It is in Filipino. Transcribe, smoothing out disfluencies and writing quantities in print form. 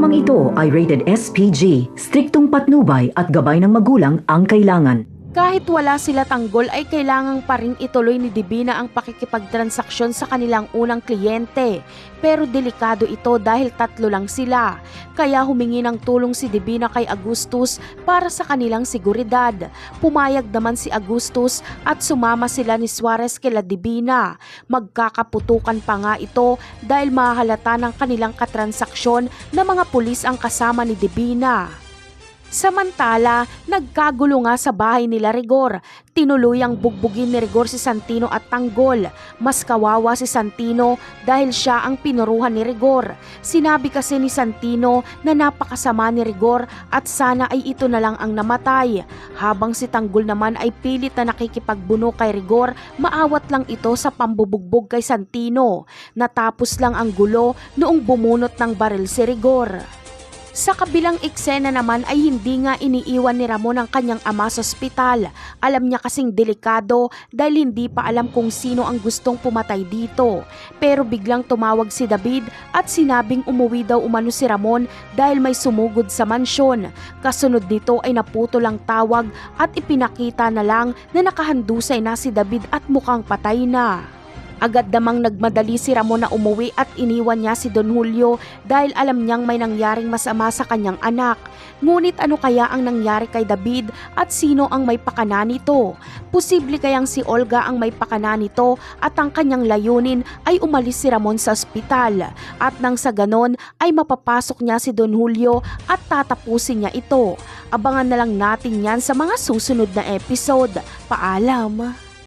Programang ito ay rated SPG, striktong patnubay at gabay ng magulang ang kailangan. Kahit wala sila tanggol ay kailangang pa rin ituloy ni Divina ang pakikipagtransaksyon sa kanilang unang kliyente. Pero delikado ito dahil 3 lang sila. Kaya humingi ng tulong si Divina kay Agustus para sa kanilang seguridad. Pumayag naman si Agustus at sumama sila ni Suarez kila Divina. Magkakaputukan pa nga ito dahil mahalata ng kanilang katransaksyon na mga pulis ang kasama ni Divina. Samantala, nagkagulo nga sa bahay nila Rigor. Tinuluyang bugbugin ni Rigor si Santino at Tanggol. Mas kawawa si Santino dahil siya ang pinuruhan ni Rigor. Sinabi kasi ni Santino na napakasama ni Rigor at sana ay ito na lang ang namatay. Habang si Tanggol naman ay pilit na nakikipagbuno kay Rigor, maawat lang ito sa pambubugbog kay Santino. Natapos lang ang gulo noong bumunot ng baril si Rigor. Sa kabilang eksena naman ay hindi nga iniiwan ni Ramon ang kanyang ama sa ospital. Alam niya kasing delikado dahil hindi pa alam kung sino ang gustong pumatay dito. Pero biglang tumawag si David at sinabing umuwi daw umano si Ramon dahil may sumugod sa mansyon. Kasunod nito ay naputol ang tawag at ipinakita na lang na nakahandusay na si David at mukhang patay na. Agad namang nagmadali si Ramon na umuwi at iniwan niya si Don Julio dahil alam niyang may nangyaring masama sa kanyang anak. Ngunit ano kaya ang nangyari kay David at sino ang may pakana nito? Posible kayang si Olga ang may pakana nito at ang kanyang layunin ay umalis si Ramon sa ospital. At nang sa ganon ay mapapasok niya si Don Julio at tatapusin niya ito. Abangan na lang natin yan sa mga susunod na episode. Paalam!